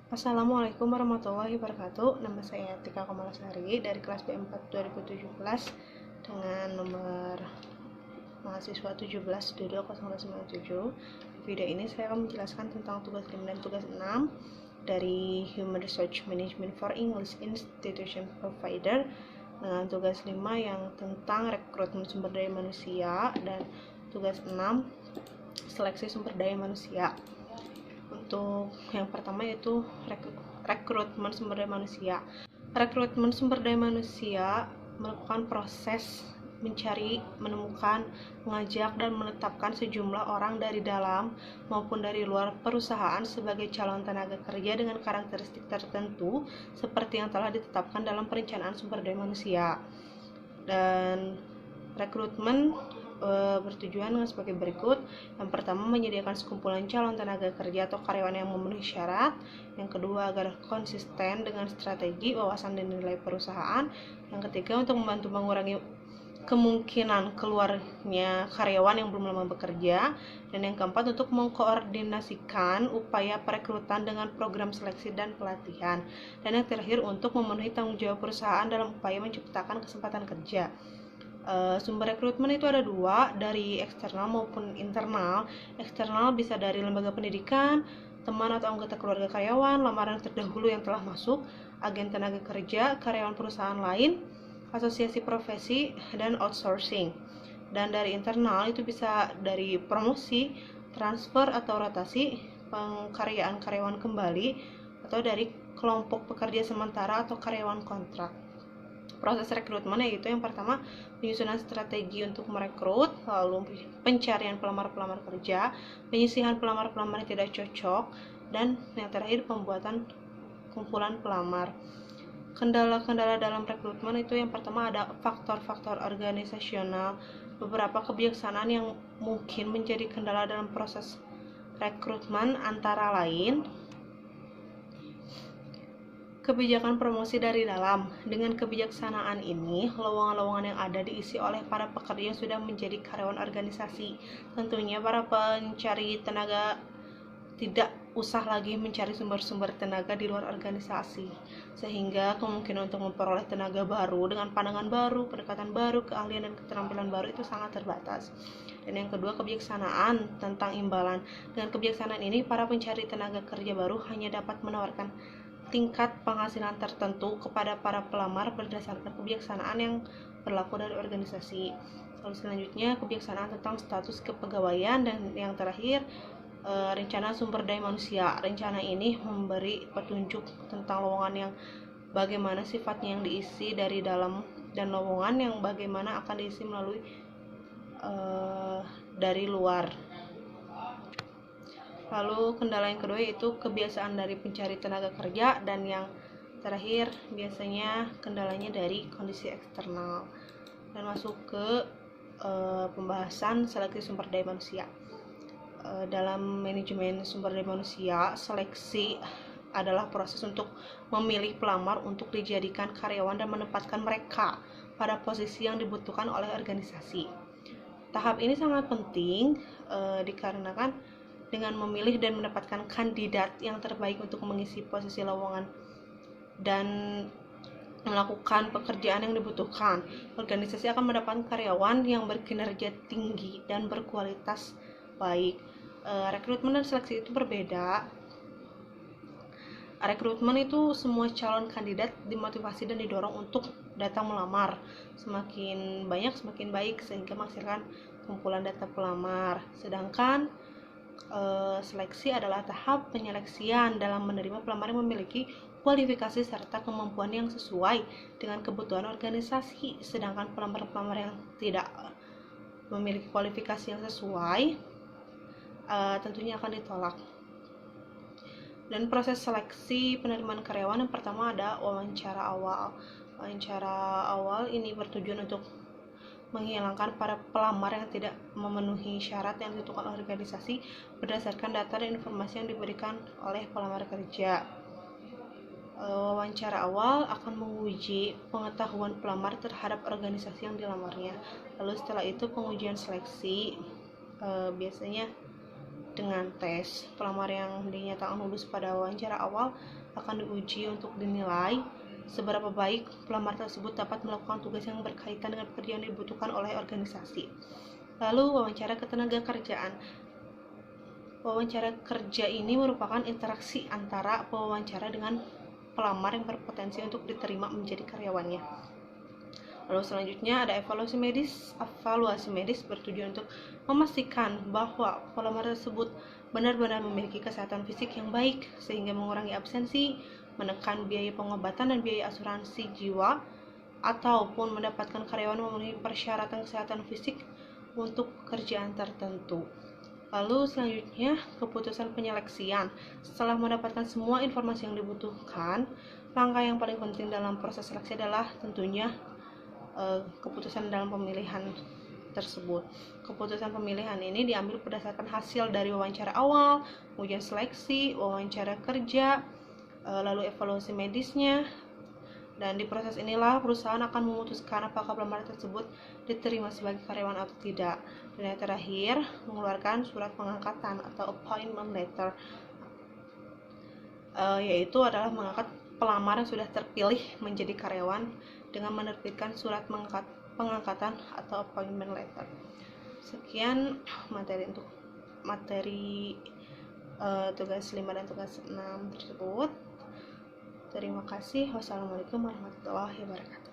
Assalamualaikum warahmatullahi wabarakatuh. Nama saya Tika Komalasari dari kelas B4 2017 dengan nomor mahasiswa 17 22097. Di video ini saya akan menjelaskan tentang tugas 5 dan tugas 6 dari Human Resource Management for English Institution Provider, dengan tugas 5 yang tentang rekrutmen sumber daya manusia dan tugas 6 seleksi sumber daya manusia. Untuk yang pertama yaitu rekrutmen sumber daya manusia. Rekrutmen sumber daya manusia melakukan proses mencari, menemukan, mengajak, dan menetapkan sejumlah orang dari dalam maupun dari luar perusahaan sebagai calon tenaga kerja dengan karakteristik tertentu seperti yang telah ditetapkan dalam perencanaan sumber daya manusia. Dan rekrutmen bertujuan sebagai berikut. Yang pertama, menyediakan sekumpulan calon tenaga kerja atau karyawan yang memenuhi syarat. Yang kedua, agar konsisten dengan strategi, wawasan, dan nilai perusahaan. Yang ketiga, untuk membantu mengurangi kemungkinan keluarnya karyawan yang belum lama bekerja. Dan yang keempat, untuk mengkoordinasikan upaya perekrutan dengan program seleksi dan pelatihan. Dan yang terakhir, untuk memenuhi tanggung jawab perusahaan dalam upaya menciptakan kesempatan kerja. Sumber rekrutmen itu ada dua, dari eksternal maupun internal. Eksternal bisa dari lembaga pendidikan, teman atau anggota keluarga karyawan, lamaran terdahulu yang telah masuk, agen tenaga kerja, karyawan perusahaan lain, asosiasi profesi, dan outsourcing. Dan dari internal itu bisa dari promosi, transfer atau rotasi, pengkaryaan karyawan kembali, atau dari kelompok pekerja sementara atau karyawan kontrak. Proses rekrutmen yaitu yang pertama, penyusunan strategi untuk merekrut, lalu pencarian pelamar-pelamar kerja, penyisihan pelamar-pelamar yang tidak cocok, dan yang terakhir pembuatan kumpulan pelamar. Kendala-kendala dalam rekrutmen itu yang pertama ada faktor-faktor organisasional. Beberapa kebijaksanaan yang mungkin menjadi kendala dalam proses rekrutmen antara lain kebijakan promosi dari dalam. Dengan kebijaksanaan ini, lowongan-lowongan yang ada diisi oleh para pekerja yang sudah menjadi karyawan organisasi. Tentunya para pencari tenaga tidak usah lagi mencari sumber-sumber tenaga di luar organisasi, sehingga kemungkinan untuk memperoleh tenaga baru dengan pandangan baru, pendekatan baru, keahlian dan keterampilan baru itu sangat terbatas. Dan yang kedua, kebijaksanaan tentang imbalan. Dengan kebijaksanaan ini, para pencari tenaga kerja baru hanya dapat menawarkan tingkat penghasilan tertentu kepada para pelamar berdasarkan kebijaksanaan yang berlaku dari organisasi. Lalu selanjutnya, kebijaksanaan tentang status kepegawaian. Dan yang terakhir, rencana sumber daya manusia. Rencana ini memberi petunjuk tentang lowongan yang bagaimana sifatnya yang diisi dari dalam, dan lowongan yang bagaimana akan diisi melalui dari luar. Lalu kendala yang kedua yaitu kebiasaan dari pencari tenaga kerja, dan yang terakhir biasanya kendalanya dari kondisi eksternal. Dan masuk ke pembahasan seleksi sumber daya manusia. Dalam manajemen sumber daya manusia, seleksi adalah proses untuk memilih pelamar untuk dijadikan karyawan dan menempatkan mereka pada posisi yang dibutuhkan oleh organisasi. Tahap ini sangat penting dikarenakan dengan memilih dan mendapatkan kandidat yang terbaik untuk mengisi posisi lowongan dan melakukan pekerjaan yang dibutuhkan, organisasi akan mendapatkan karyawan yang berkinerja tinggi dan berkualitas baik. Rekrutmen dan seleksi itu berbeda. Rekrutmen itu semua calon kandidat dimotivasi dan didorong untuk datang melamar. Semakin banyak semakin baik, sehingga menghasilkan kumpulan data pelamar. Sedangkan seleksi adalah tahap penyeleksian dalam menerima pelamar yang memiliki kualifikasi serta kemampuan yang sesuai dengan kebutuhan organisasi. Sedangkan pelamar-pelamar yang tidak memiliki kualifikasi yang sesuai tentunya akan ditolak. Dan proses seleksi penerimaan karyawan yang pertama ada wawancara awal. Wawancara awal ini bertujuan untuk menghilangkan para pelamar yang tidak memenuhi syarat yang ditentukan organisasi berdasarkan data dan informasi yang diberikan oleh pelamar kerja. Wawancara awal akan menguji pengetahuan pelamar terhadap organisasi yang dilamarnya. Lalu setelah itu pengujian seleksi biasanya dengan tes. Pelamar yang dinyatakan lulus pada wawancara awal akan diuji untuk dinilai seberapa baik pelamar tersebut dapat melakukan tugas yang berkaitan dengan pekerjaan yang dibutuhkan oleh organisasi. Lalu wawancara ketenagakerjaan. Wawancara kerja ini merupakan interaksi antara pewawancara dengan pelamar yang berpotensi untuk diterima menjadi karyawannya. Lalu selanjutnya ada evaluasi medis. Evaluasi medis bertujuan untuk memastikan bahwa pelamar tersebut benar-benar memiliki kesehatan fisik yang baik sehingga mengurangi absensi, menekan biaya pengobatan dan biaya asuransi jiwa, ataupun mendapatkan karyawan memenuhi persyaratan kesehatan fisik untuk pekerjaan tertentu. Lalu selanjutnya keputusan penyeleksian. Setelah mendapatkan semua informasi yang dibutuhkan, langkah yang paling penting dalam proses seleksi adalah tentunya keputusan dalam pemilihan tersebut. Keputusan pemilihan ini diambil berdasarkan hasil dari wawancara awal, ujian seleksi, wawancara kerja, lalu evaluasi medisnya. Dan di proses inilah perusahaan akan memutuskan apakah pelamar tersebut diterima sebagai karyawan atau tidak. Dan yang terakhir, mengeluarkan surat pengangkatan atau appointment letter, yaitu adalah mengangkat pelamar yang sudah terpilih menjadi karyawan dengan menerbitkan surat pengangkatan atau appointment letter. Sekian materi tugas 5 dan tugas 6 tersebut. Terima kasih. Wassalamualaikum warahmatullahi wabarakatuh.